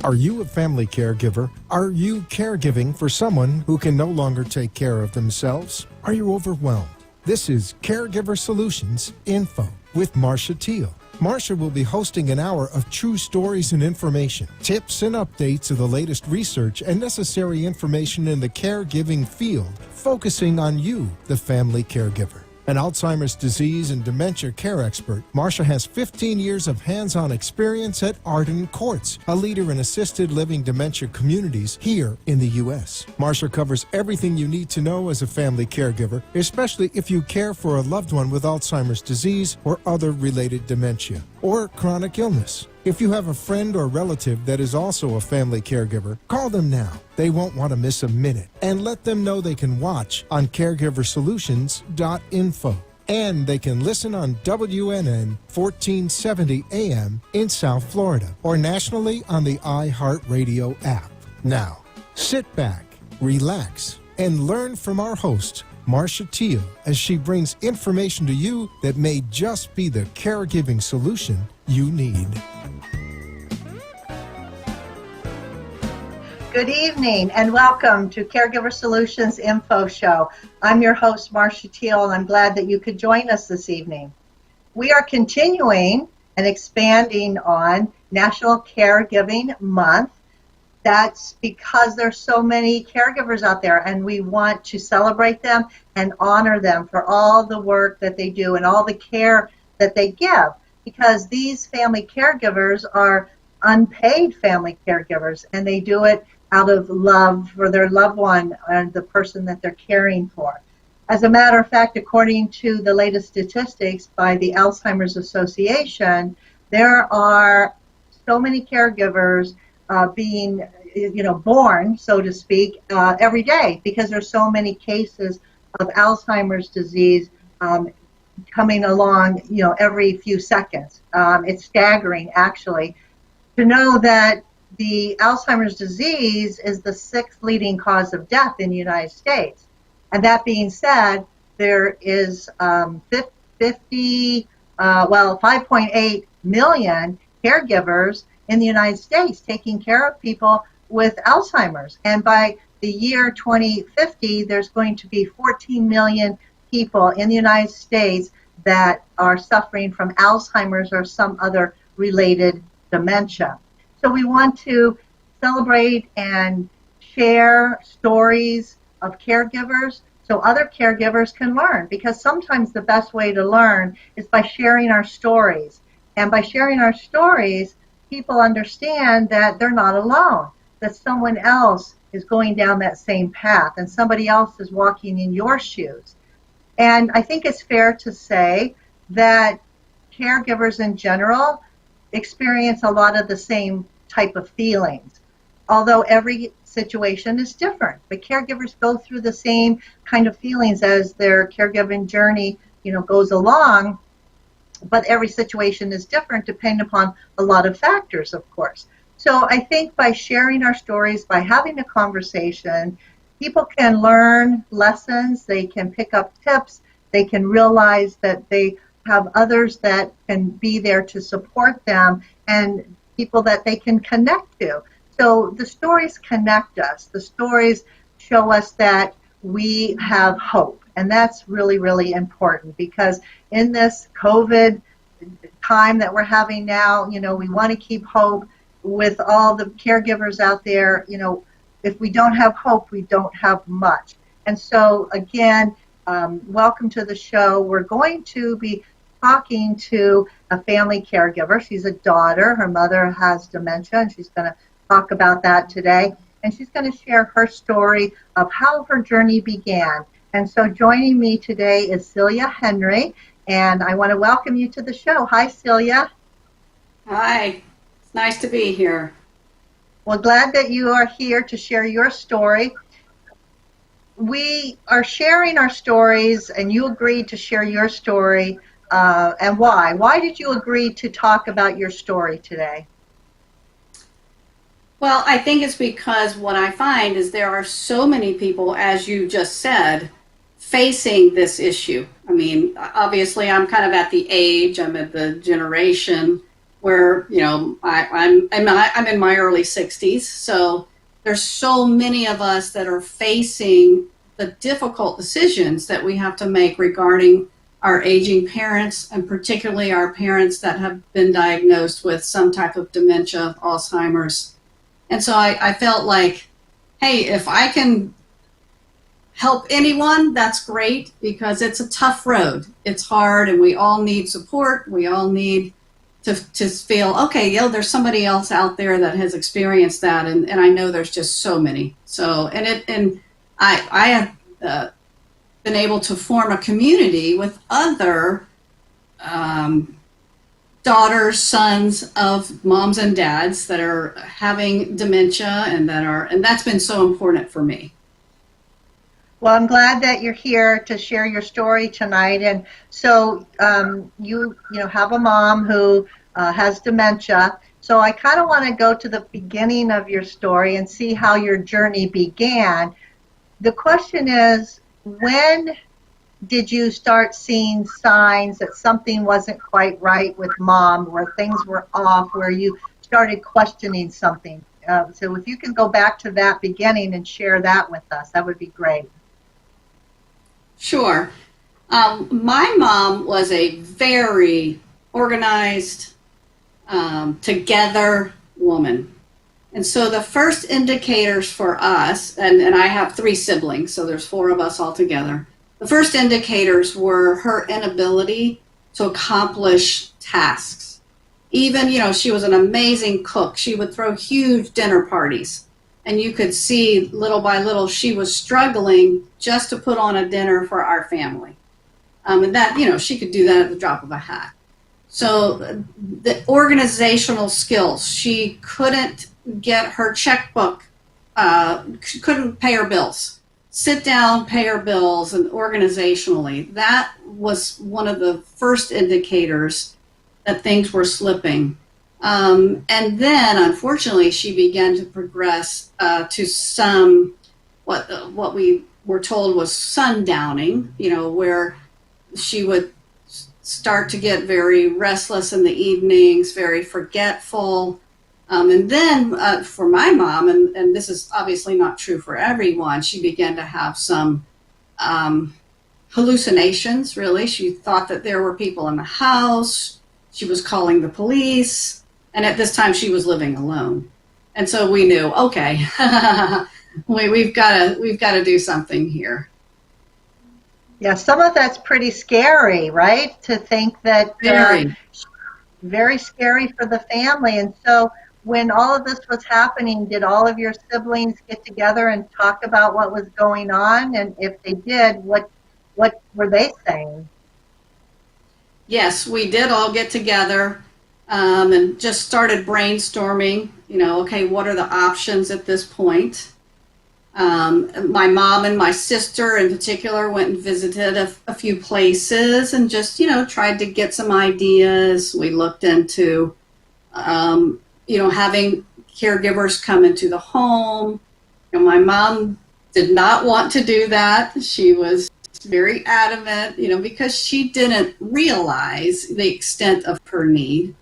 Are you a family caregiver? Are you caregiving for someone who can no longer take care of themselves? Are you overwhelmed? This is Caregiver Solutions Info with Marcia Teal. Marcia will be hosting an hour of true stories and information, tips and updates of the latest research and necessary information in the caregiving field, focusing on you, the family caregiver. An Alzheimer's disease and dementia care expert, Marcia has 15 years of hands-on experience at Arden Courts, a leader in assisted living dementia communities here in the U.S. Marcia covers everything you need to know as a family caregiver, especially if you care for a loved one with Alzheimer's disease or other related dementia or chronic illness. If you have a friend or relative that is also a family caregiver, call them now. They won't want to miss a minute. And let them know they can watch on caregiversolutions.info. And they can listen on WNN 1470 AM in South Florida or nationally on the iHeartRadio app. Now, sit back, relax, and learn from our host, Marcia Teal, as she brings information to you that may just be the caregiving solution you need. Good evening and welcome to Caregiver Solutions Info Show. I'm your host, Marcia Teal, and I'm glad that you could join us this evening. We are continuing and expanding on National Caregiving Month. That's because there's so many caregivers out there, and we want to celebrate them and honor them for all the work that they do and all the care that they give, because these family caregivers are unpaid family caregivers, and they do it out of love for their loved one and the person that they're caring for. As a matter of fact, according to the latest statistics by the Alzheimer's Association, there are so many caregivers being born, so to speak, every day, because there's so many cases of Alzheimer's disease coming along, every few seconds. It's staggering, actually, to know that the Alzheimer's disease is the 6th leading cause of death in the United States. And that being said, there is 5.8 million caregivers in the United States taking care of people with Alzheimer's. And by the year 2050, there's going to be 14 million people in the United States that are suffering from Alzheimer's or some other related dementia. So we want to celebrate and share stories of caregivers so other caregivers can learn, because sometimes the best way to learn is by sharing our stories. And by sharing our stories, people understand that they're not alone, that someone else is going down that same path and somebody else is walking in your shoes. And I think it's fair to say that caregivers in general experience a lot of the same type of feelings, although every situation is different. But caregivers go through the same kind of feelings as their caregiving journey, goes along. But every situation is different depending upon a lot of factors, of course. So I think by sharing our stories, by having a conversation, people can learn lessons, they can pick up tips, they can realize that they have others that can be there to support them and people that they can connect to. So the stories connect us. The stories show us that we have hope. And that's really, really important, because in this COVID time that we're having now, we want to keep hope with all the caregivers out there. If we don't have hope, we don't have much. And so, again, welcome to the show. We're going to be talking to a family caregiver. She's a daughter. Her mother has dementia, and she's going to talk about that today. And she's going to share her story of how her journey began. And so joining me today is Celia Henry, and I want to welcome you to the show. Hi, Celia. Hi. It's nice to be here. Well, glad that you are here to share your story. We are sharing our stories, and you agreed to share your story. And why? Why did you agree to talk about your story today? Well, I think it's because what I find is there are so many people, as you just said, facing this issue. I mean, obviously I'm kind of at the age, I'm at the generation where, you know, I'm in my early 60s, so there's so many of us that are facing the difficult decisions that we have to make regarding our aging parents, and particularly our parents that have been diagnosed with some type of dementia, Alzheimer's. And so I felt like, hey, if I can help anyone, that's great, because it's a tough road. It's hard, and we all need support. We all need to feel, okay, yeah, there's somebody else out there that has experienced that, and I know there's just so many. So, and I have been able to form a community with other daughters, sons of moms and dads that are having dementia, and that's been so important for me. Well, I'm glad that you're here to share your story tonight. And so you have a mom who has dementia. So I kind of want to go to the beginning of your story and see how your journey began. The question is, when did you start seeing signs that something wasn't quite right with mom, where things were off, where you started questioning something? So if you can go back to that beginning and share that with us, that would be great. Sure. My mom was a very organized, together woman. And so the first indicators for us, and I have 3 siblings, so there's 4 of us all together. The first indicators were her inability to accomplish tasks. Even, you know, she was an amazing cook. She would throw huge dinner parties. And you could see little by little she was struggling just to put on a dinner for our family. And that, you know, she could do that at the drop of a hat. So the organizational skills, she couldn't get her checkbook, couldn't pay her bills. Sit down, pay her bills, and organizationally. That was one of the first indicators that things were slipping. And then, unfortunately, she began to progress to some, what we were told was sundowning, you know, where she would start to get very restless in the evenings, very forgetful. And then for my mom, and this is obviously not true for everyone, she began to have some hallucinations, really. She thought that there were people in the house. She was calling the police. And at this time, she was living alone. And so we knew, okay, we've got to do something here. Yeah, some of that's pretty scary, right? To think that very scary for the family. And so when all of this was happening, did all of your siblings get together and talk about what was going on? And if they did, what were they saying? Yes, we did all get together and just started brainstorming, you know, okay, what are the options at this point? My mom and my sister in particular went and visited a few places and just, you know, tried to get some ideas. We looked into, you know, having caregivers come into the home. And my mom did not want to do that. She was very adamant, you know, because she didn't realize the extent of her need.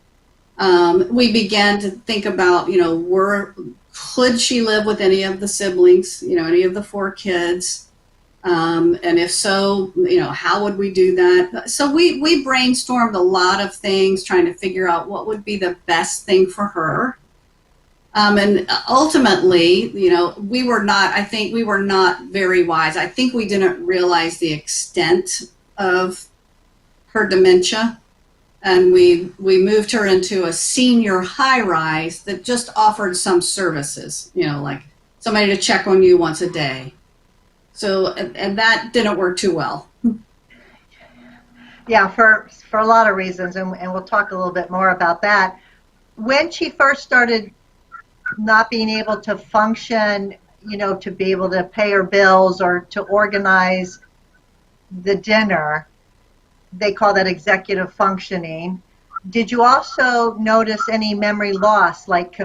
We began to think about, you know, could she live with any of the siblings, you know, any of the 4 kids? And if so, you know, how would we do that? So we brainstormed a lot of things, trying to figure out what would be the best thing for her. And ultimately, you know, I think we were not very wise. I think we didn't realize the extent of her dementia. And we moved her into a senior high-rise that just offered some services, you know, like somebody to check on you once a day. So, and that didn't work too well. Yeah, for a lot of reasons, and we'll talk a little bit more about that. When she first started not being able to function, you know, to be able to pay her bills or to organize the dinner, they call that executive functioning. Did you also notice any memory loss, like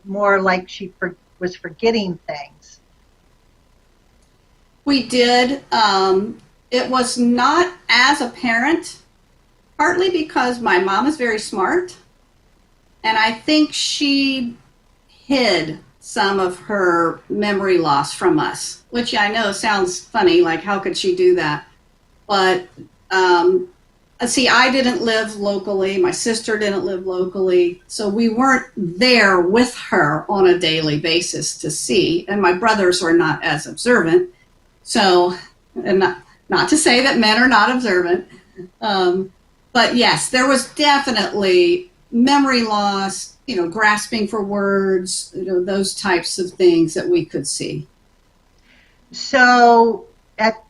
more like she was forgetting things? We did. It was not as apparent, partly because my mom is very smart. And I think she hid some of her memory loss from us, which I know sounds funny, like how could she do that? But see, I didn't live locally, my sister didn't live locally, so we weren't there with her on a daily basis to see, and my brothers were not as observant. So, and not to say that men are not observant, but yes, there was definitely memory loss, grasping for words, those types of things that we could see. So at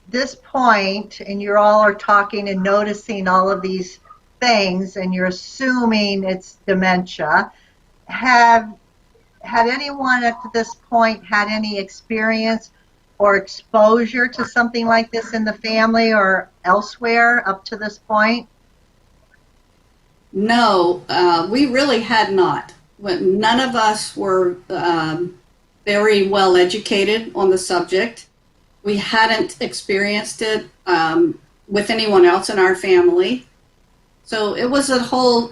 this point, and you all are talking and noticing all of these things, and you're assuming it's dementia, had anyone at this point had any experience or exposure to something like this in the family or elsewhere up to this point? No, we really had not. None of us were very well educated on the subject. We hadn't experienced it with anyone else in our family, so it was a whole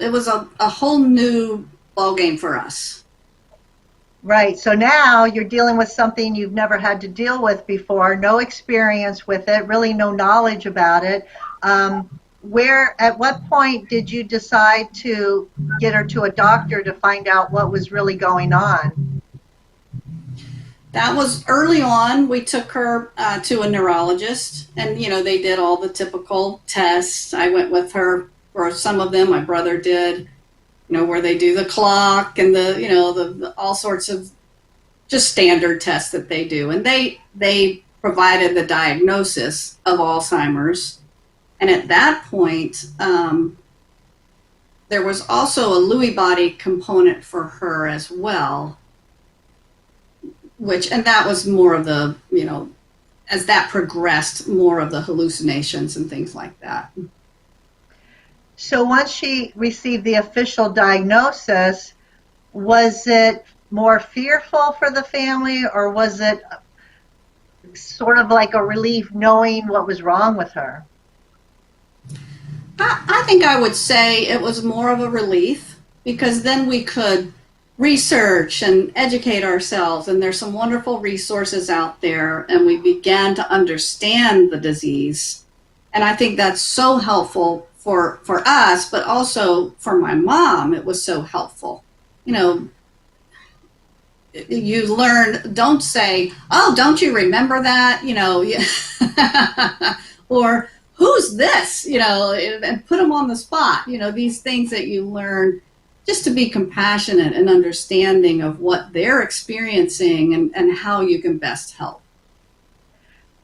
new ballgame for us. Right. So now you're dealing with something you've never had to deal with before. No experience with it. Really, no knowledge about it. At what point did you decide to get her to a doctor to find out what was really going on? That was early on. We took her to a neurologist, and they did all the typical tests. I went with her for some of them. My brother did, where they do the clock and the all sorts of just standard tests that they do, and they provided the diagnosis of Alzheimer's. And at that point, there was also a Lewy body component for her as well, and that was more of the, as that progressed, more of the hallucinations and things like that. So once she received the official diagnosis, was it more fearful for the family, or was it sort of like a relief knowing what was wrong with her? I think I would say it was more of a relief, because then we could research and educate ourselves, and there's some wonderful resources out there, and we began to understand the disease. And I think that's so helpful for us, but also for my mom. It was so helpful. You learn, don't say, oh, don't you remember that? Or who's this? And put them on the spot. These things that you learn just to be compassionate and understanding of what they're experiencing and how you can best help.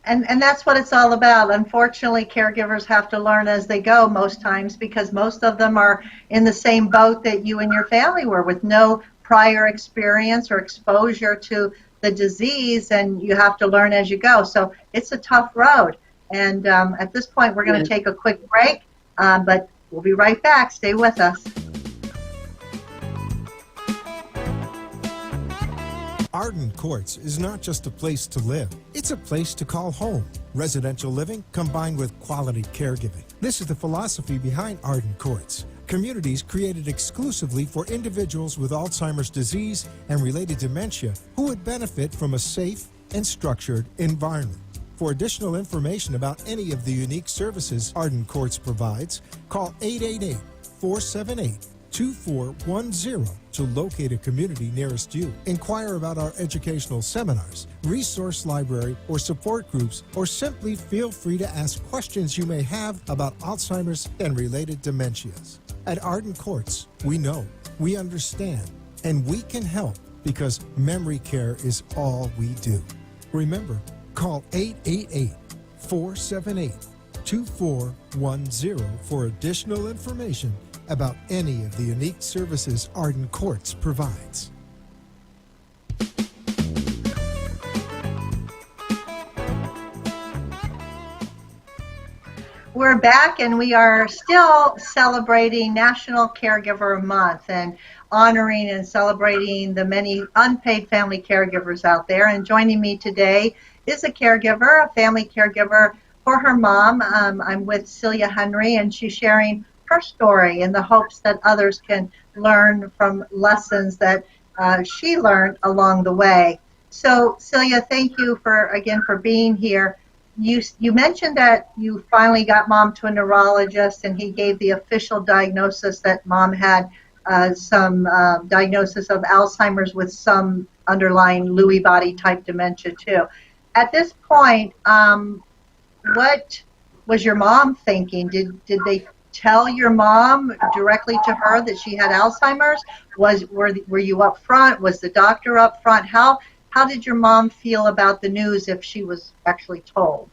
And that's what it's all about. Unfortunately, caregivers have to learn as they go most times, because most of them are in the same boat that you and your family were, with no prior experience or exposure to the disease, and you have to learn as you go. So it's a tough road. And at this point, we're going to take a quick break, but we'll be right back. Stay with us. Arden Courts is not just a place to live, it's a place to call home. Residential living combined with quality caregiving. This is the philosophy behind Arden Courts. Communities created exclusively for individuals with Alzheimer's disease and related dementia who would benefit from a safe and structured environment. For additional information about any of the unique services Arden Courts provides, call 888-478-2410 to locate a community nearest you. Inquire about our educational seminars, resource library, or support groups, or simply feel free to ask questions you may have about Alzheimer's and related dementias. At Arden Courts, we know, we understand, and we can help, because memory care is all we do. Remember, call 888-478-2410 for additional information about any of the unique services Arden Courts provides. We're back, and we are still celebrating National Caregiver Month and honoring and celebrating the many unpaid family caregivers out there. And joining me today is a caregiver, a family caregiver for her mom. I'm with Celia Henry, and she's sharing her story in the hopes that others can learn from lessons that she learned along the way. So, Celia, thank you for being here. You mentioned that you finally got Mom to a neurologist, and he gave the official diagnosis that Mom had some diagnosis of Alzheimer's with some underlying Lewy body type dementia too. At this point, what was your mom thinking? Did they tell your mom directly to her that she had Alzheimer's? Were you up front? Was the doctor up front? How did your mom feel about the news if she was actually told?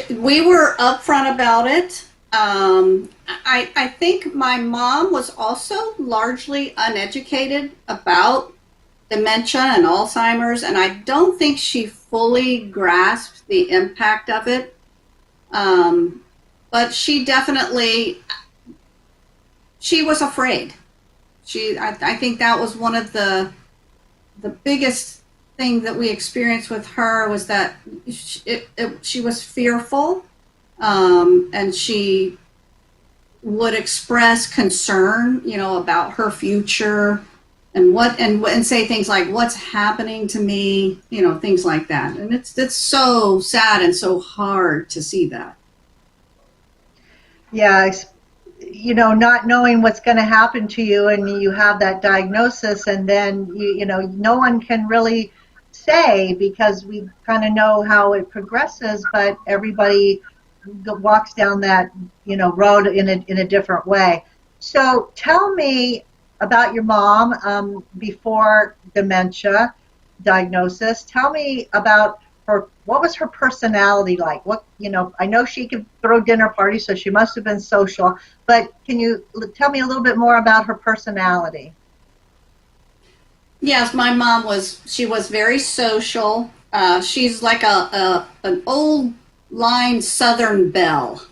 We were upfront about it. I think my mom was also largely uneducated about dementia and Alzheimer's, and I don't think she fully grasped the impact of it. But she was afraid. I think that was one of the biggest thing that we experienced with her was that she was fearful, and she would express concern, about her future and say things like, "What's happening to me?" Things like that. And it's so sad and so hard to see that. Yeah, not knowing what's going to happen to you, and you have that diagnosis, and then no one can really say, because we kind of know how it progresses, but everybody walks down that road in a different way. So tell me about your mom before dementia diagnosis. Tell me about her. What was her personality like? I know she could throw dinner parties, so she must have been social, but can you tell me a little bit more about her personality? Yes, my mom was very social. She's like an old line Southern belle.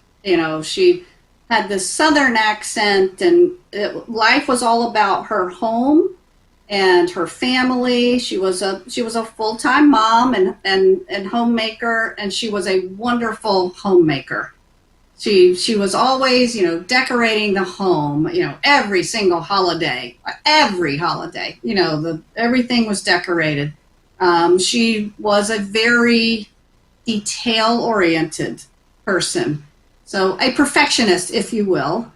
She had this Southern accent, and life was all about her home and her family. She was a full-time mom and homemaker, and she was a wonderful homemaker. She was always, decorating the home, every single holiday, everything was decorated. She was a very detail-oriented person. So a perfectionist, if you will.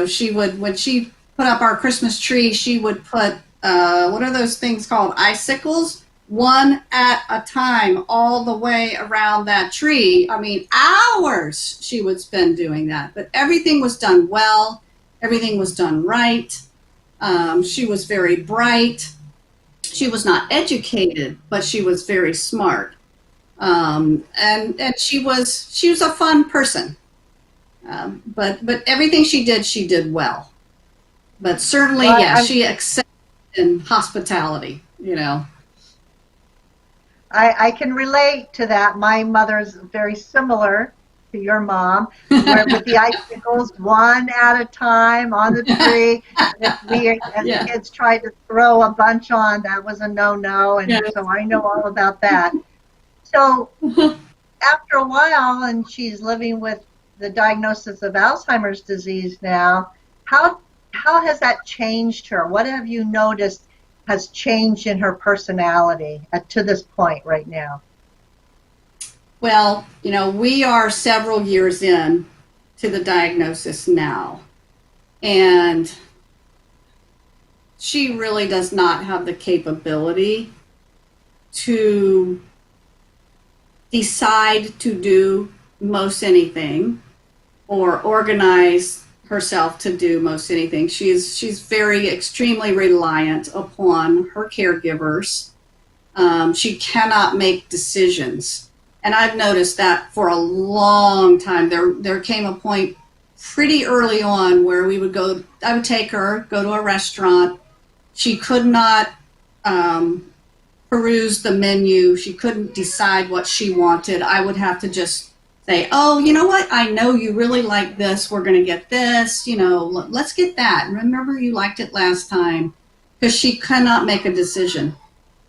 She would, when she put up our Christmas tree, she would put, what are those things called? Icicles? One at a time, all the way around that tree. I mean, hours she would spend doing that. But everything was done well. Everything was done right. She was very bright. She was not educated, but she was very smart. And she was a fun person. But everything she did well. But certainly, she excelled in hospitality, I can relate to that. My mother's very similar to your mom, where with the icicles, one at a time on the tree. If we, as kids, tried to throw a bunch on, that was a no-no, and so I know all about that. So after a while, and she's living with the diagnosis of Alzheimer's disease now, how has that changed her? What have you noticed has changed in her personality to this point right now? Well, we are several years in to the diagnosis now, and she really does not have the capability to decide to do most anything or organize herself to do most anything. She's very extremely reliant upon her caregivers. She cannot make decisions, and I've noticed that for a long time. There came a point pretty early on where I would take her, go to a restaurant. She could not peruse the menu. She couldn't decide what she wanted. I would have to just say, "Oh, you know what? I know you really like this. We're going to get this. Let's get that. Remember, you liked it last time." Because she cannot make a decision.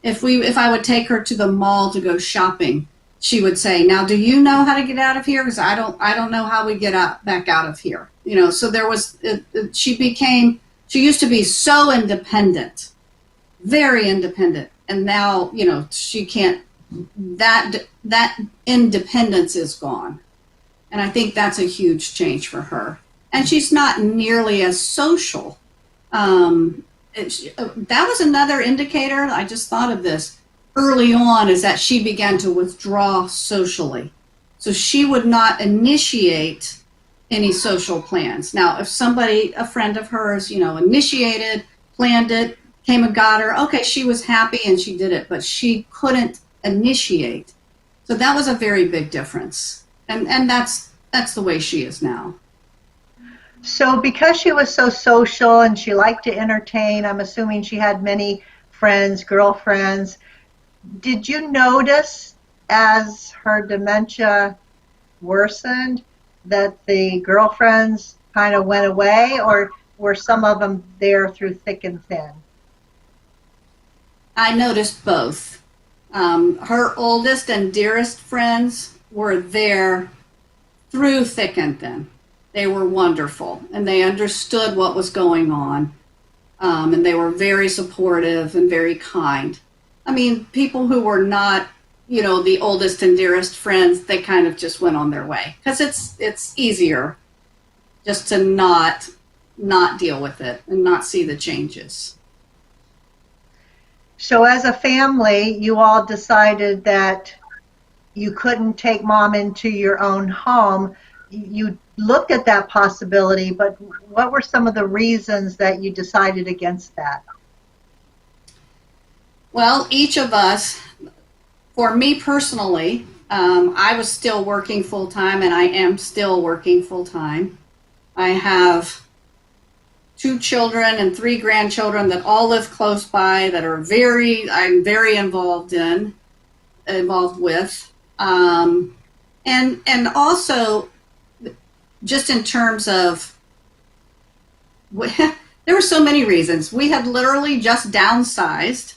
If I would take her to the mall to go shopping, she would say, "Now, do you know how to get out of here? Because I don't know how we get back out of here." So there was, she used to be so independent, very independent. And now, she can't, that independence is gone. And I think that's a huge change for her. And she's not nearly as social. That was another indicator. I just thought of this early on, is that she began to withdraw socially. So she would not initiate any social plans. Now, if somebody, a friend of hers, initiated, planned it, came and got her, okay, she was happy and she did it, but she couldn't initiate. So that was a very big difference. And that's the way she is now. So because she was so social and she liked to entertain, I'm assuming she had many friends, girlfriends. Did you notice as her dementia worsened that the girlfriends kind of went away, or were some of them there through thick and thin? I noticed both. Her oldest and dearest friends were there through thick and thin. They were wonderful, and they understood what was going on, and they were very supportive and very kind. I mean, people who were not, the oldest and dearest friends, they kind of just went on their way, because it's easier just to not deal with it and not see the changes. So as a family, you all decided that you couldn't take Mom into your own home. You looked at that possibility, but what were some of the reasons that you decided against that? Well, each of us, for me personally, I was still working full-time, and I am still working full-time. I have 2 children and 3 grandchildren that all live close by, that I'm very involved with. And also, just in terms of, there were so many reasons. We had literally just downsized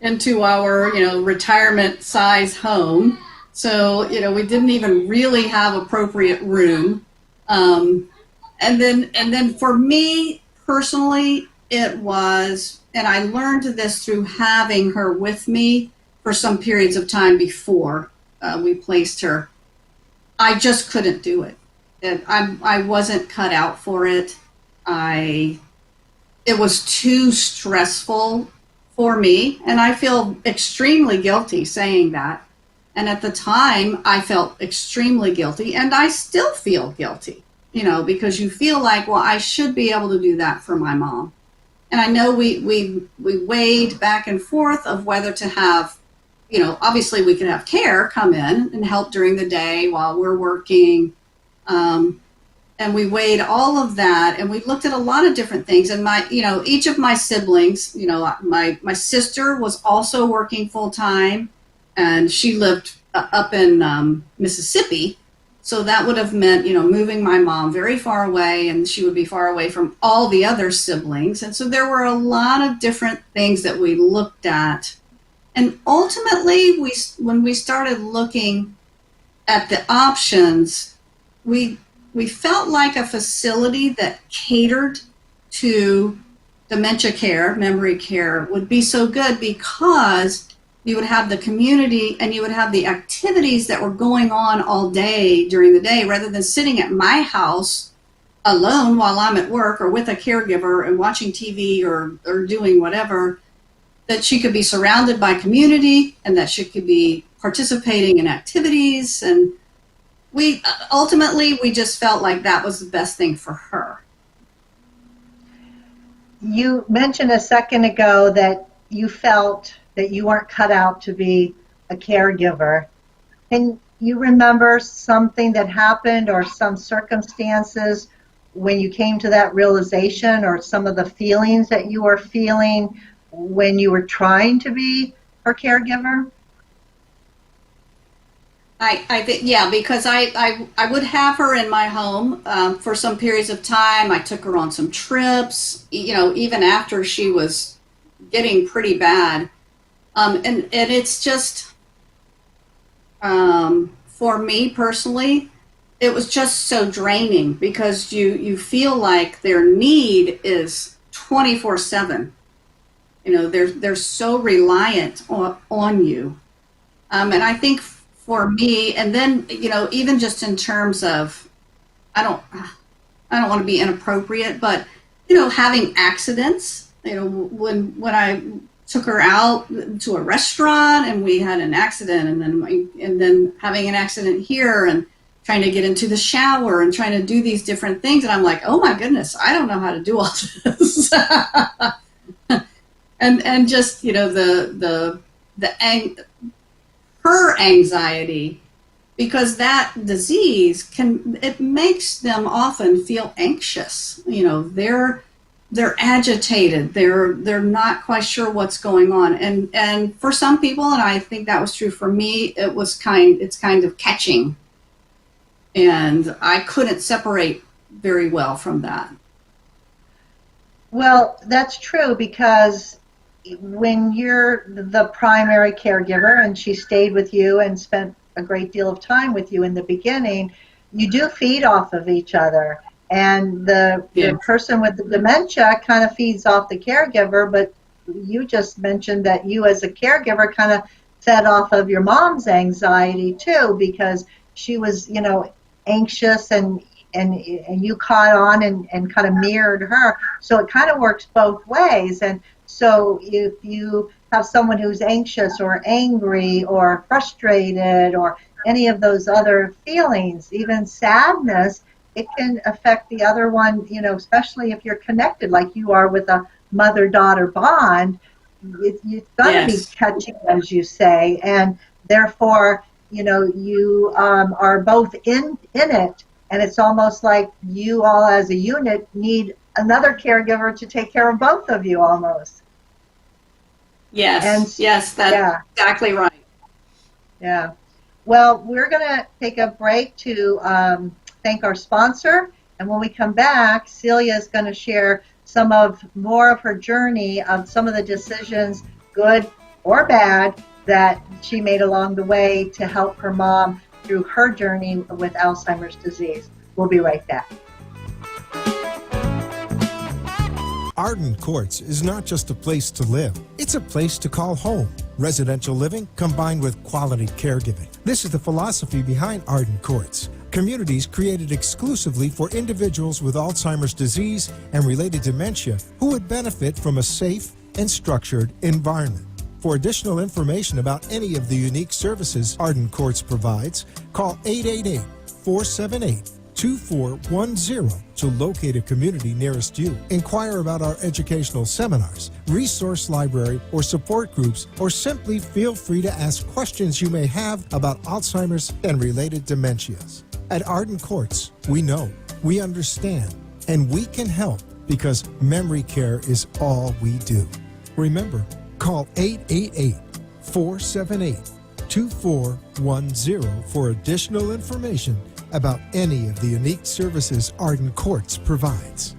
into our, retirement size home. So, we didn't even really have appropriate room. And then for me personally, it was, and I learned this through having her with me for some periods of time before we placed her. I just couldn't do it. I wasn't cut out for it. It was too stressful for me, and I feel extremely guilty saying that. And at the time, I felt extremely guilty, and I still feel guilty, because you feel like, well, I should be able to do that for my mom. And I know we weighed back and forth of whether to have, obviously we could have care come in and help during the day while we're working. And we weighed all of that, and we looked at a lot of different things. And each of my siblings, my sister was also working full time, and she lived up in Mississippi. So that would have meant, moving my mom very far away, and she would be far away from all the other siblings. And so there were a lot of different things that we looked at. And ultimately, when we started looking at the options, we felt like a facility that catered to dementia care, memory care, would be so good, because you would have the community and you would have the activities that were going on all day during the day, rather than sitting at my house alone while I'm at work or with a caregiver and watching TV or doing whatever. That she could be surrounded by community, and that she could be participating in activities. And we just felt like that was the best thing for her. You mentioned a second ago that you felt that you weren't cut out to be a caregiver. Can you remember something that happened or some circumstances when you came to that realization, or some of the feelings that you were feeling when you were trying to be her caregiver? I think, yeah, because I would have her in my home for some periods of time. I took her on some trips, even after she was getting pretty bad. And it's just, For me personally, it was just so draining because you feel like their need is 24/7. They're so reliant on you. And I think for me, and then, even just in terms of, I don't, I don't want to be inappropriate, but, having accidents, when I took her out to a restaurant and we had an accident, and then having an accident here, and trying to get into the shower and trying to do these different things. And I'm like, oh my goodness, I don't know how to do all this. and just, her anxiety, because that disease it makes them often feel anxious. They're agitated. They're not quite sure what's going on. And for some people, and I think that was true for me, it's kind of catching. And I couldn't separate very well from that. Well, that's true, because when you're the primary caregiver and she stayed with you and spent a great deal of time with you in the beginning, you do feed off of each other. And the person with the dementia kind of feeds off the caregiver, but you just mentioned that you as a caregiver kind of fed off of your mom's anxiety too, because she was, anxious, and you caught on and kind of mirrored her. So it kind of works both ways. And so if you have someone who's anxious or angry or frustrated or any of those other feelings, even sadness, it can affect the other one, especially if you're connected like you are with a mother-daughter bond. It's going to be catching, as you say, and therefore, you are both in it, and it's almost like you all as a unit need another caregiver to take care of both of you almost. Yes, that's exactly right. Yeah. Well, we're going to take a break to thank our sponsor, and when we come back, Celia is going to share more of her journey of some of the decisions, good or bad, that she made along the way to help her mom through her journey with Alzheimer's disease. We'll be right back. Arden Courts is not just a place to live, it's a place to call home. Residential living combined with quality caregiving. This is the philosophy behind Arden Courts. Communities created exclusively for individuals with Alzheimer's disease and related dementia who would benefit from a safe and structured environment. For additional information about any of the unique services Arden Courts provides, call 888-478-2410 to locate a community nearest you. Inquire about our educational seminars, resource library, or support groups, or simply feel free to ask questions you may have about Alzheimer's and related dementias. At Arden Courts, we know, we understand, and we can help because memory care is all we do. Remember, call 888-478-2410 for additional information about any of the unique services Arden Courts provides.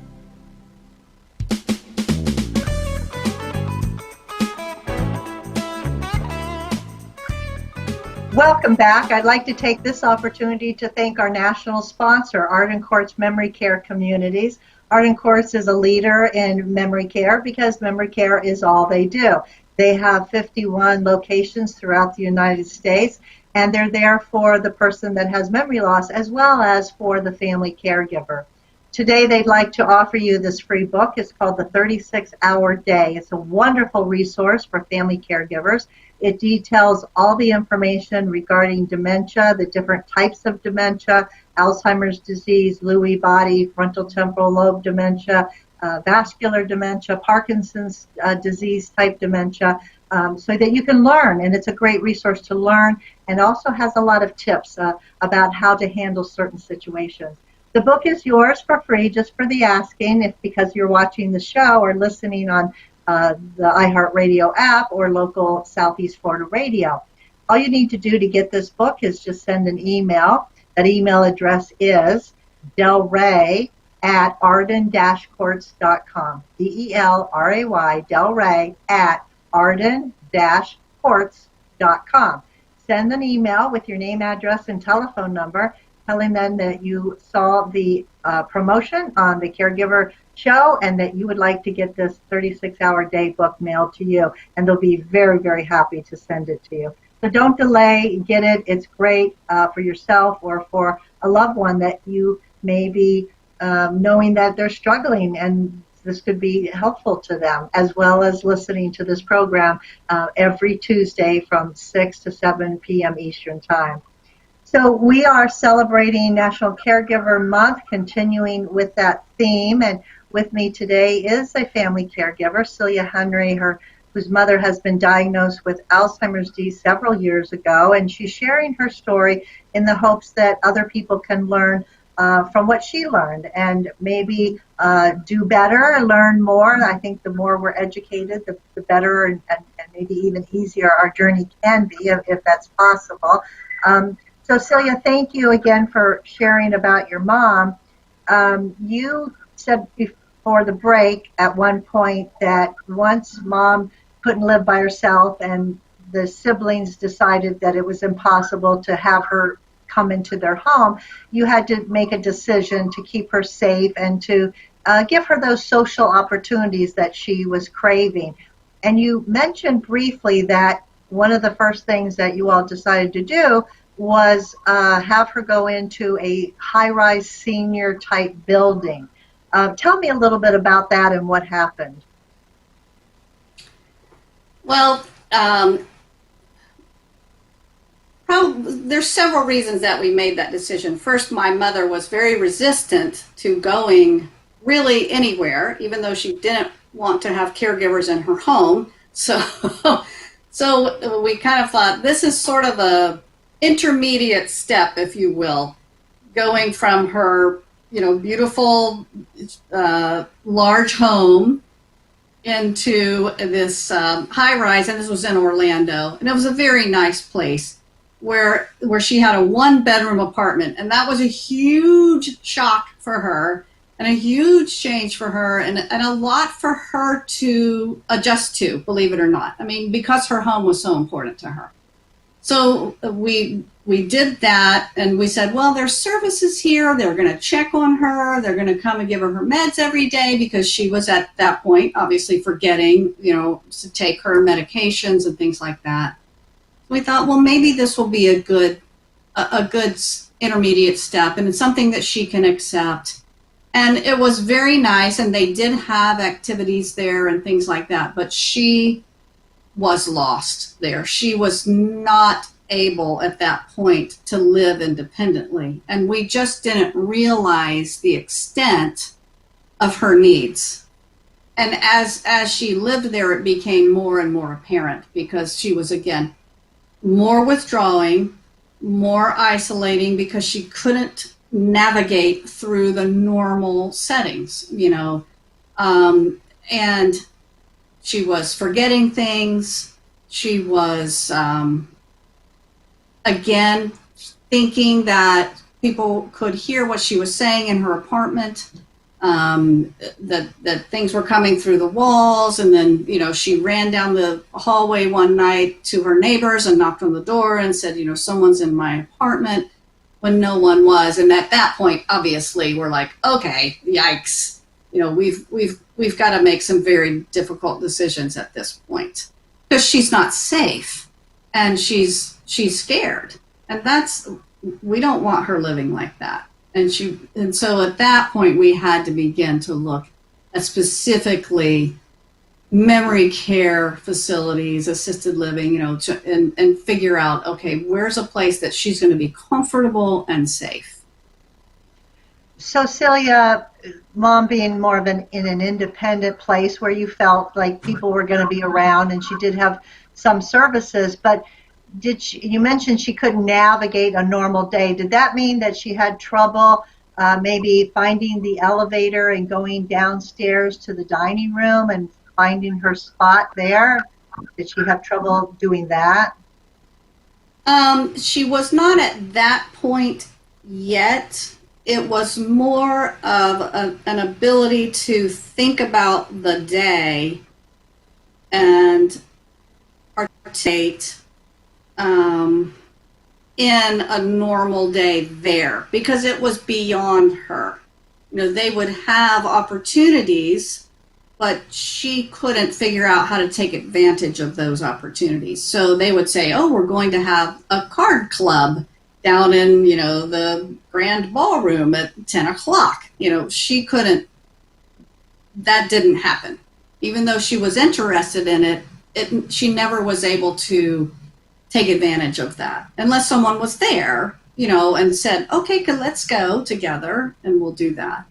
Welcome back. I'd like to take this opportunity to thank our national sponsor, Arden Courts Memory Care Communities. Arden Courts is a leader in memory care because memory care is all they do. They have 51 locations throughout the United States, and they're there for the person that has memory loss as well as for the family caregiver. Today, they'd like to offer you this free book. It's called The 36-Hour Day. It's a wonderful resource for family caregivers. It details all the information regarding dementia, the different types of dementia, Alzheimer's disease, Lewy body, frontal temporal lobe dementia, vascular dementia, Parkinson's disease type dementia, so that you can learn. And it's a great resource to learn, and also has a lot of tips about how to handle certain situations. The book is yours for free, just for the asking, because you're watching the show or listening on the iHeartRadio app or local Southeast Florida radio. All you need to do to get this book is just send an email. That email address is delray@arden-courts.com. DELRAY, delray@arden-courts.com. send an email with your name, address, and telephone number, telling them that you saw the promotion on the Caregiver show and that you would like to get this 36-hour day book mailed to you. And they'll be very, very happy to send it to you. So don't delay, get it. It's great for yourself or for a loved one that you may be knowing that they're struggling, and this could be helpful to them, as well as listening to this program every Tuesday from 6 to 7 p.m. Eastern Time. So we are celebrating National Caregiver Month, continuing with that theme. And with me today is a family caregiver, Celia Henry, whose mother has been diagnosed with Alzheimer's disease several years ago. And she's sharing her story in the hopes that other people can learn from what she learned and maybe do better, learn more. I think the more we're educated, the better and maybe even easier our journey can be, if that's possible. So Celia, thank you again for sharing about your mom. You said before the break at one point that once mom couldn't live by herself and the siblings decided that it was impossible to have her come into their home, you had to make a decision to keep her safe and to give her those social opportunities that she was craving. And you mentioned briefly that one of the first things that you all decided to do was have her go into a high-rise senior type building. Tell me a little bit about that and what happened. Well, there's several reasons that we made that decision. First, my mother was very resistant to going really anywhere, even though she didn't want to have caregivers in her home. So we kind of thought this is sort of a intermediate step, if you will, going from her, beautiful, large home into this high-rise, and this was in Orlando, and it was a very nice place where she had a one-bedroom apartment, and that was a huge shock for her and a huge change for her and a lot for her to adjust to, believe it or not. I mean, because her home was so important to her. So we did that, and we said, well, there's services here. They're going to check on her. They're going to come and give her meds every day, because she was at that point obviously forgetting, to take her medications and things like that. We thought, well, maybe this will be a good intermediate step, and it's something that she can accept. And it was very nice, and they did have activities there and things like that, but she was lost there. She was not able at that point to live independently, and we just didn't realize the extent of her needs. And as she lived there, it became more and more apparent, because she was, again, more withdrawing, more isolating, because she couldn't navigate through the normal settings, and she was forgetting things. She was, again, thinking that people could hear what she was saying in her apartment, that things were coming through the walls. And then, she ran down the hallway one night to her neighbors and knocked on the door and said, someone's in my apartment, when no one was. And at that point, obviously, we're like, okay, yikes. We've got to make some very difficult decisions at this point, because she's not safe and she's scared, and we don't want her living like that. And so at that point, we had to begin to look at specifically memory care facilities, assisted living, and figure out, okay, where's a place that she's going to be comfortable and safe. So Celia, mom being more of in an independent place where you felt like people were going to be around, and she did have some services, but you mentioned she couldn't navigate a normal day. Did that mean that she had trouble maybe finding the elevator and going downstairs to the dining room and finding her spot there? Did she have trouble doing that? She was not at that point yet. It was more of an ability to think about the day and articulate in a normal day there because it was beyond her. You know, they would have opportunities, but she couldn't figure out how to take advantage of those opportunities. So they would say, oh, we're going to have a card club down in, you know, the grand ballroom at 10 o'clock. You know, she couldn't, that didn't happen. Even though she was interested in it, she never was able to take advantage of that unless someone was there, you know, and said, okay, let's go together and we'll do that.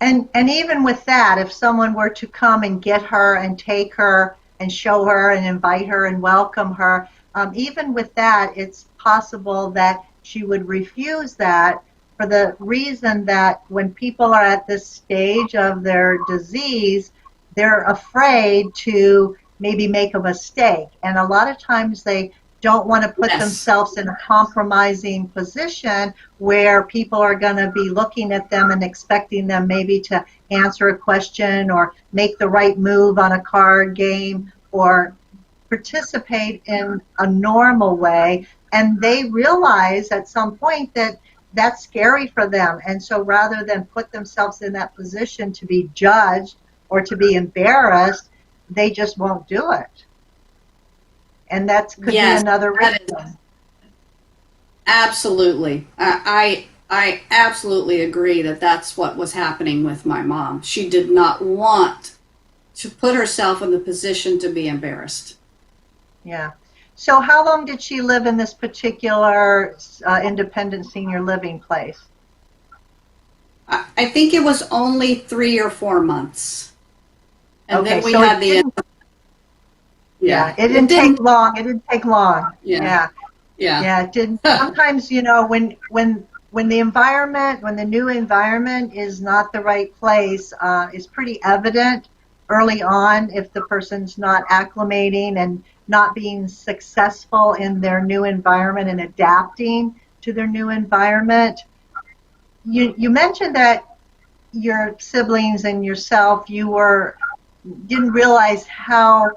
And even with that, if someone were to come and get her and take her and show her and invite her and welcome her, even with that, it's possible that she would refuse that for the reason that when people are at this stage of their disease, they're afraid to maybe make a mistake. And a lot of times they don't want to put themselves in a compromising position where people are going to be looking at them and expecting them maybe to answer a question or make the right move on a card game or participate in a normal way. And they realize at some point that that's scary for them. And so rather than put themselves in that position to be judged or to be embarrassed, they just won't do it. And that could be another reason. Absolutely. I absolutely agree that that's what was happening with my mom. She did not want to put herself in the position to be embarrassed. Yeah. So how long did she live in this particular independent senior living place? I think it was only 3 or 4 months. And okay, then we so had the... it didn't take long. It didn't take long. Yeah. It didn't. Sometimes, you know, when the environment, when the new environment is not the right place, it's pretty evident early on if the person's not acclimating and not being successful in their new environment and adapting to their new environment. You mentioned that your siblings and yourself, didn't realize how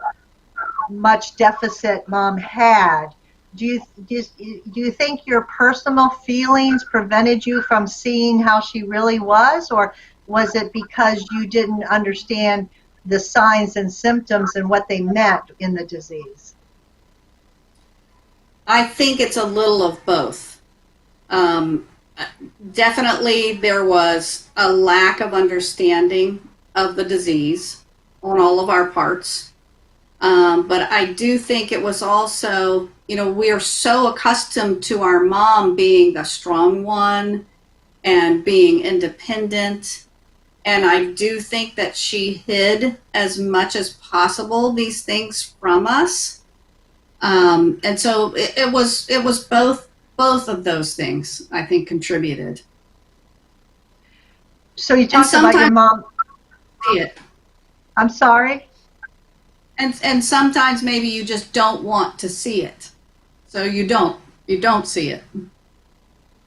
much deficit mom had. Do you think your personal feelings prevented you from seeing how she really was, or was it because you didn't understand the signs and symptoms and what they meant in the disease? I think it's a little of both. Definitely there was a lack of understanding of the disease on all of our parts. But I do think it was also, you know, we are so accustomed to our mom being the strong one and being independent. And I do think that she hid as much as possible these things from us. And so it was both of those things, I think, contributed. So you talked about your mom. See it. I'm sorry? And sometimes maybe you just don't want to see it. So you don't see it.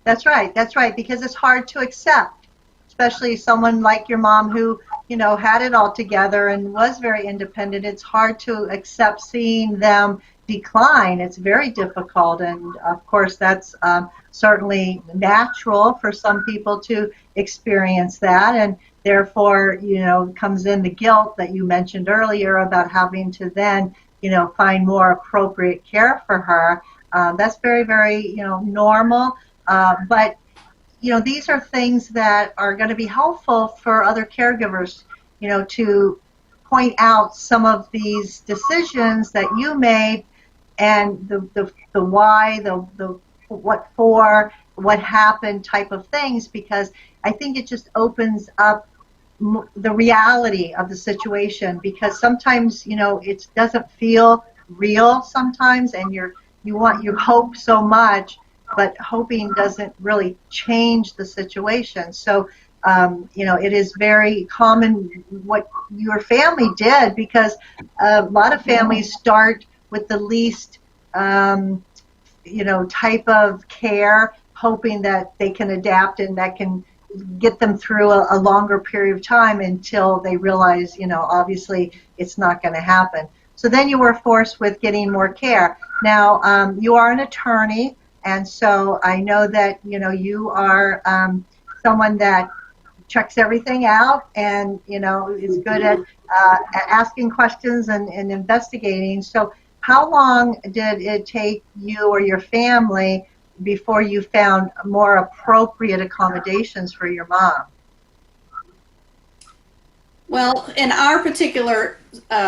That's right, because it's hard to accept, especially someone like your mom who, you know, had it all together and was very independent. It's hard to accept seeing them decline. It's very difficult, and of course that's certainly natural for some people to experience that, and therefore, you know, comes in the guilt that you mentioned earlier about having to then, you know, find more appropriate care for her. That's very, very, you know, normal, but you know, these are things that are going to be helpful for other caregivers, you know, to point out some of these decisions that you made and the why, the what for, what happened type of things, because I think it just opens up the reality of the situation, because sometimes, you know, it doesn't feel real sometimes, and you hope so much, but hoping doesn't really change the situation. So you know, it is very common what your family did, because a lot of families start with the least you know, type of care, hoping that they can adapt and that can get them through a longer period of time until they realize, you know, obviously it's not going to happen. So then you were forced with getting more care. Now, you are an attorney, and so I know that, you are someone that checks everything out and, is good at asking questions and investigating. So how long did it take you or your family before you found more appropriate accommodations for your mom? Well, in our particular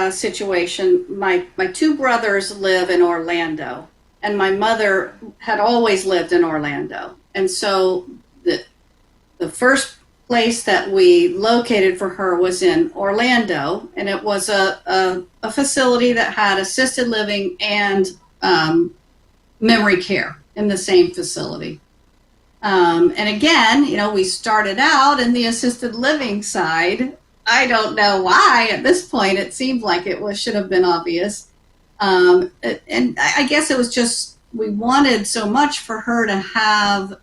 situation, my two brothers live in Orlando, and my mother had always lived in Orlando. And so the first place that we located for her was in Orlando, and it was a facility that had assisted living and memory care in the same facility. And again, we started out in the assisted living side. I don't know why at this point it seemed like should have been obvious. And I guess it was just we wanted so much for her to have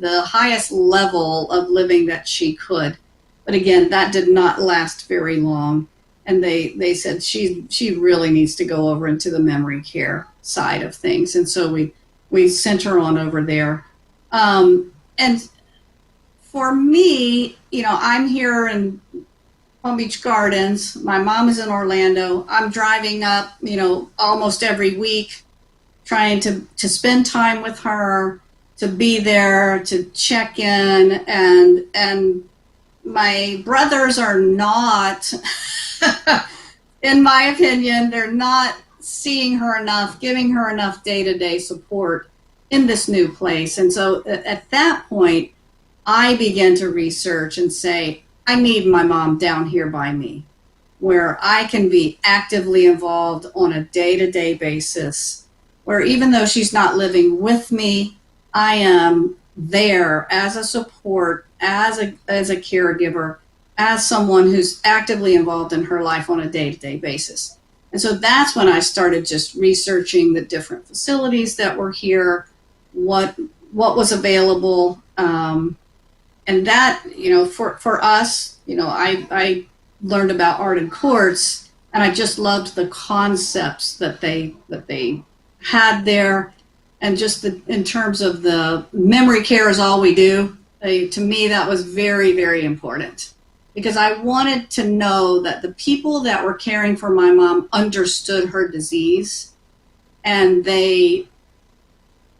the highest level of living that she could. But again, that did not last very long. And they said she really needs to go over into the memory care side of things. And so we sent her on over there. And for me, I'm here in Palm Beach Gardens. My mom is in Orlando. I'm driving up, almost every week, trying to spend time with her, to be there, to check in, and my brothers are not, in my opinion, they're not seeing her enough, giving her enough day-to-day support in this new place. And so at that point, I began to research and say, I need my mom down here by me, where I can be actively involved on a day-to-day basis, where even though she's not living with me, I am there as a support, as a caregiver, as someone who's actively involved in her life on a day-to-day basis. And so that's when I started just researching the different facilities that were here, what was available, and that, for us, I learned about art and courts, and I just loved the concepts that they had there, and just in terms of the memory care is all we do. To me, that was very, very important, because I wanted to know that the people that were caring for my mom understood her disease, and they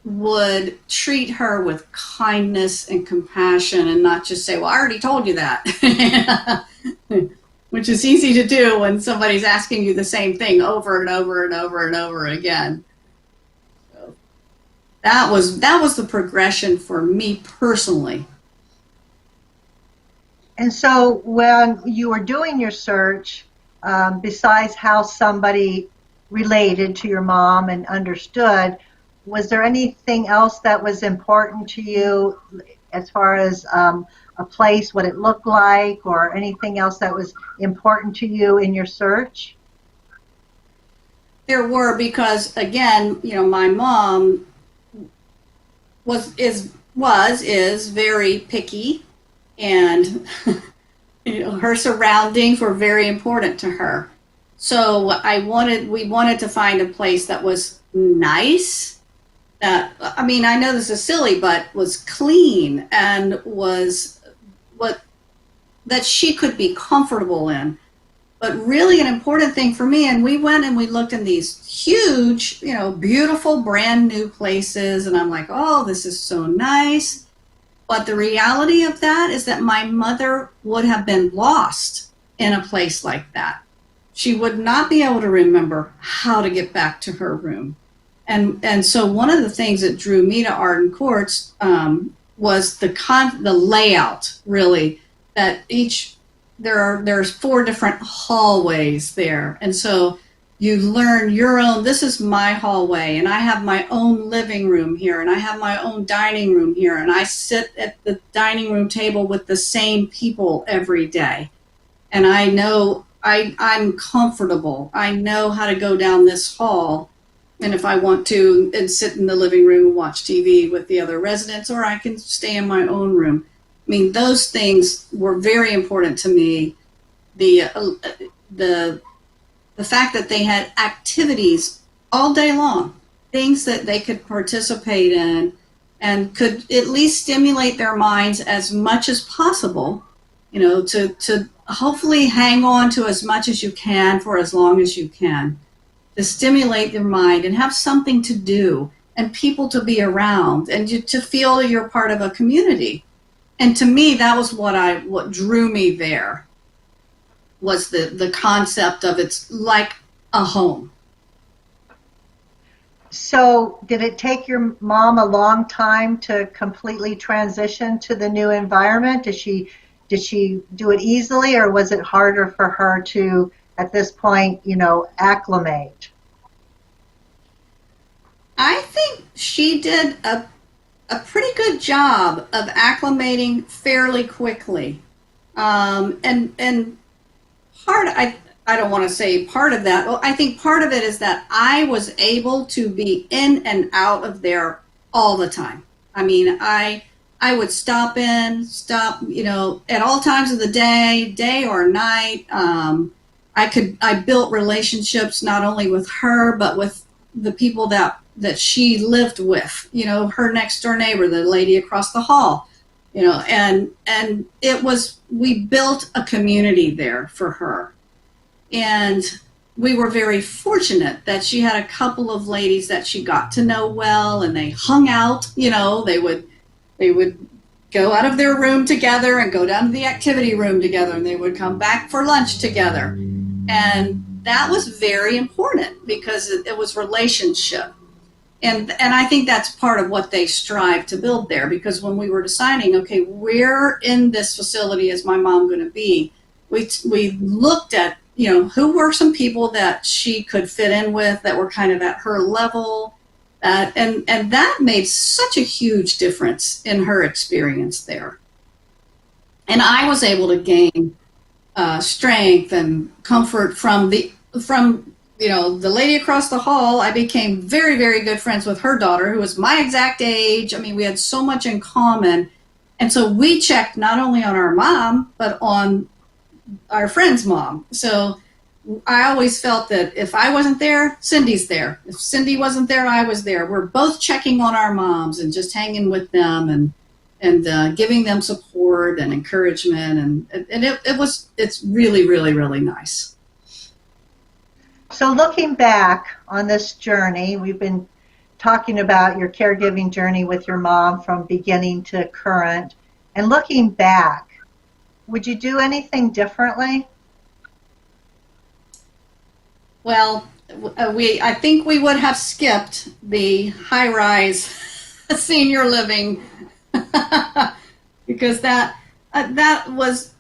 would treat her with kindness and compassion, and not just say, well, I already told you that, which is easy to do when somebody's asking you the same thing over and over and over and over again. So that was the progression for me personally. And so when you were doing your search, besides how somebody related to your mom and understood, was there anything else that was important to you as far as a place, what it looked like, or anything else that was important to you in your search? There were, because again, my mom is very picky, and her surroundings were very important to her. So we wanted to find a place that was nice. I know this is silly, but was clean and was that she could be comfortable in. But really an important thing for me, and we went and we looked in these huge, beautiful brand new places, and I'm like, oh, this is so nice. But the reality of that is that my mother would have been lost in a place like that. She would not be able to remember how to get back to her room. And so one of the things that drew me to art and courts was the layout, really, that there's 4 different hallways there. And so you learn your own, this is my hallway, and I have my own living room here, and I have my own dining room here, and I sit at the dining room table with the same people every day. And I know I'm comfortable. I know how to go down this hall, and if I want to, and sit in the living room and watch TV with the other residents, or I can stay in my own room. I mean, those things were very important to me. The the fact that they had activities all day long, things that they could participate in and could at least stimulate their minds as much as possible, to hopefully hang on to as much as you can for as long as you can, to stimulate their mind and have something to do and people to be around and to feel you're part of a community. And to me, that was what drew me there, was the concept of it's like a home. So did it take your mom a long time to completely transition to the new environment? Did she do it easily, or was it harder for her to, at this point, acclimate? I think she did a pretty good job of acclimating fairly quickly. And I don't want to say part of that. Well, I think part of it is that I was able to be in and out of there all the time. I mean, I would stop, at all times of the day or night. I built relationships not only with her, but with the people that she lived with, her next door neighbor, the lady across the hall, and we built a community there for her. And we were very fortunate that she had a couple of ladies that she got to know well, and they hung out, they would go out of their room together and go down to the activity room together, and they would come back for lunch together. And that was very important because it was relationship. And I think that's part of what they strive to build there, because when we were deciding, okay, where in this facility is my mom going to be, we looked at, who were some people that she could fit in with that were kind of at her level, and that made such a huge difference in her experience there. And I was able to gain strength and comfort from the lady across the hall. I became very, very good friends with her daughter, who was my exact age. I mean, we had so much in common. And so we checked not only on our mom, but on our friend's mom. So I always felt that if I wasn't there, Cindy's there. If Cindy wasn't there, I was there. We're both checking on our moms and just hanging with them and giving them support and encouragement. And it's really, really, really nice. So looking back on this journey, we've been talking about your caregiving journey with your mom from beginning to current. And looking back, would you do anything differently? Well, I think we would have skipped the high-rise senior living because that was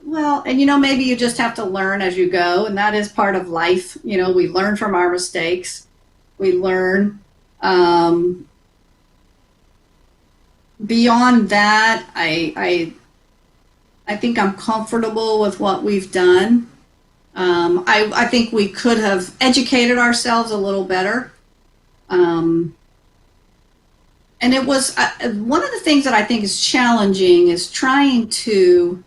well, and maybe you just have to learn as you go, and that is part of life. We learn from our mistakes. We learn. Beyond that, I think I'm comfortable with what we've done. I think we could have educated ourselves a little better. And it was one of the things that I think is challenging is trying to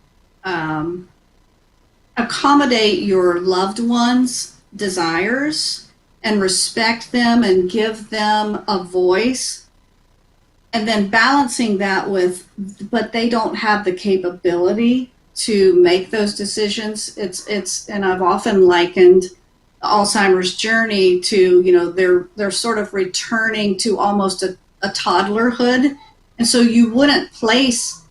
accommodate your loved ones' desires and respect them and give them a voice. And then balancing that with, but they don't have the capability to make those decisions. And I've often likened Alzheimer's journey to, they're sort of returning to almost a toddlerhood. And so you wouldn't place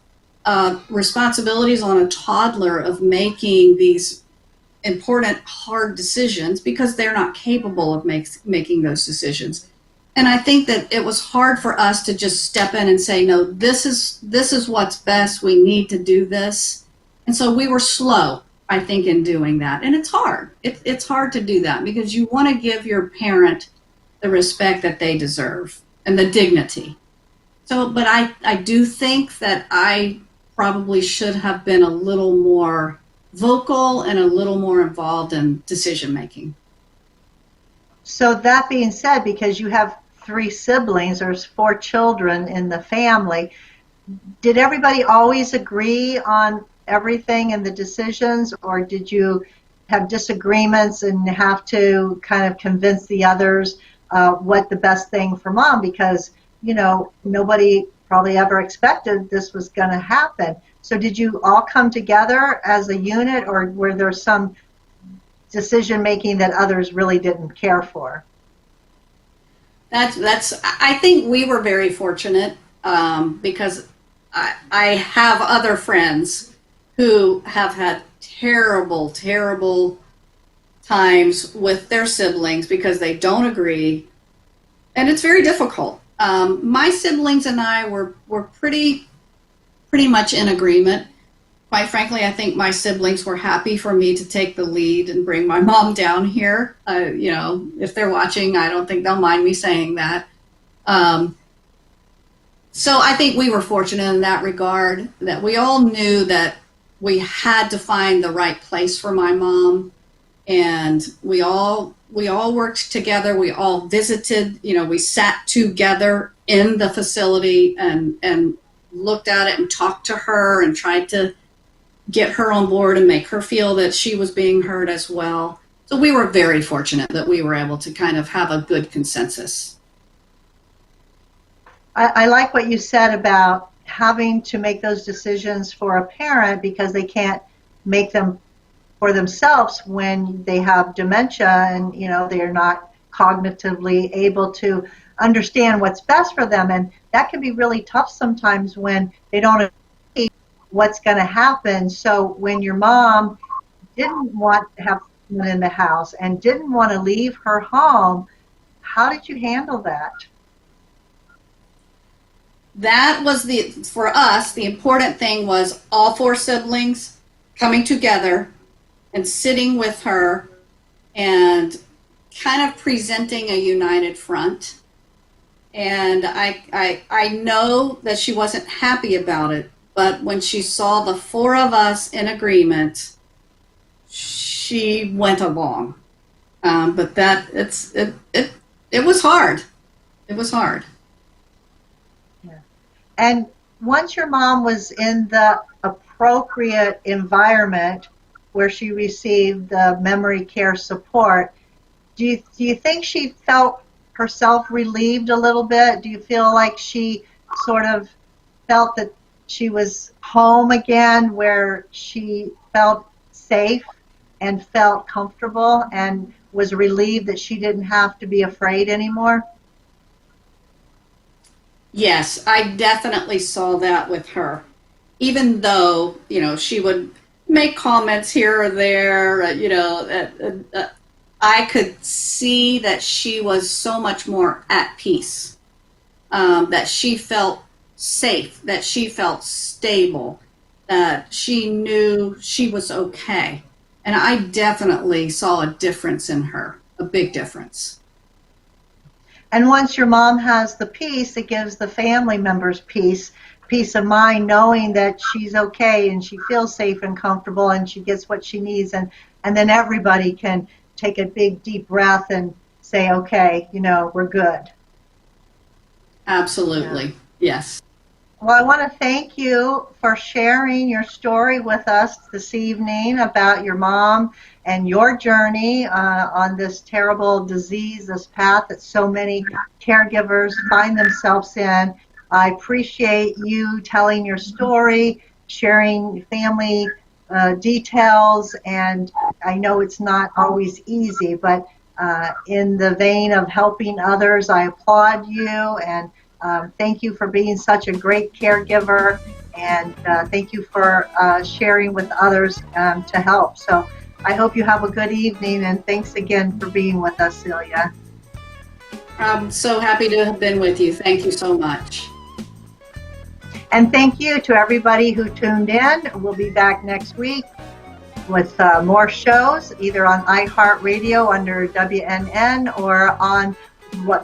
responsibilities on a toddler of making these important, hard decisions because they're not capable of making those decisions. And I think that it was hard for us to just step in and say, no, this is what's best. We need to do this. And so we were slow, I think, in doing that. And it's hard. It's hard to do that because you want to give your parent the respect that they deserve and the dignity. So, but I do think that I probably should have been a little more vocal and a little more involved in decision making. So that being said, because you have 3 siblings, there's 4 children in the family, did everybody always agree on everything and the decisions, or did you have disagreements and have to kind of convince the others what the best thing for mom, because, you know, nobody probably ever expected this was going to happen. So did you all come together as a unit, or were there some decision making that others really didn't care for? I think we were very fortunate, because I have other friends who have had terrible, terrible times with their siblings because they don't agree, and it's very difficult. My siblings and I were pretty much in agreement. Quite frankly, I think my siblings were happy for me to take the lead and bring my mom down here. You know, if they're watching, I don't think they'll mind me saying that. So I think we were fortunate in that regard, that we all knew that we had to find the right place for my mom, and we all worked together. We all visited. You know, we sat together in the facility and looked at it and talked to her and tried to get her on board and make her feel that she was being heard as well. So we were very fortunate that we were able to kind of have a good consensus. I like what you said about having to make those decisions for a parent because they can't make them for themselves when they have dementia and, you know, they're not cognitively able to understand what's best for them. And that can be really tough sometimes when they don't know what's going to happen. So when your mom didn't want to have someone in the house and didn't want to leave her home, how did you handle that? That was for us, the important thing was all four siblings coming together and sitting with her and kind of presenting a united front. And I know that she wasn't happy about it, but when she saw the four of us in agreement, she went along. But it was hard. It was hard. And once your mom was in the appropriate environment where she received the memory care support, do you think she felt herself relieved a little bit? Do you feel like she sort of felt that she was home again, where she felt safe and felt comfortable and was relieved that she didn't have to be afraid anymore? Yes, I definitely saw that with her. Even though, you know, she would make comments here or there, I could see that she was so much more at peace, that she felt safe, that she felt stable, that she knew she was okay. And I definitely saw a difference in her, a big difference. And once your mom has the peace, it gives the family members peace of mind, knowing that she's okay and she feels safe and comfortable and she gets what she needs. And then everybody can take a big, deep breath and say, okay, you know, we're good. Absolutely. Yeah. Yes. Well, I want to thank you for sharing your story with us this evening about your mom and your journey on this terrible disease, this path that so many caregivers find themselves in. I appreciate you telling your story, sharing family details, and I know it's not always easy, but in the vein of helping others, I applaud you, and thank you for being such a great caregiver, and thank you for sharing with others to help. So I hope you have a good evening, and thanks again for being with us, Celia. I'm so happy to have been with you. Thank you so much. And thank you to everybody who tuned in. We'll be back next week with more shows, either on iHeartRadio under WNN or on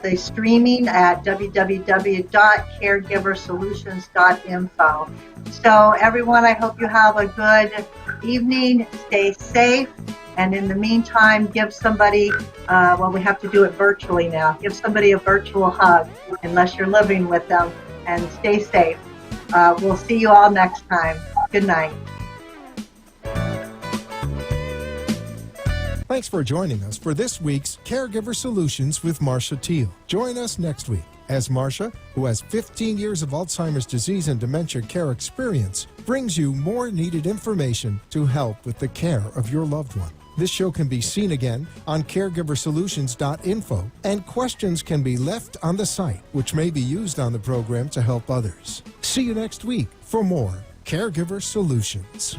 the streaming at www.caregiversolutions.info. So everyone, I hope you have a good evening. Stay safe. And in the meantime, give somebody, we have to do it virtually now. Give somebody a virtual hug, unless you're living with them, and stay safe. We'll see you all next time. Good night. Thanks for joining us for this week's Caregiver Solutions with Marcia Teal. Join us next week as Marcia, who has 15 years of Alzheimer's disease and dementia care experience, brings you more needed information to help with the care of your loved one. This show can be seen again on caregiversolutions.info, and questions can be left on the site, which may be used on the program to help others. See you next week for more Caregiver Solutions.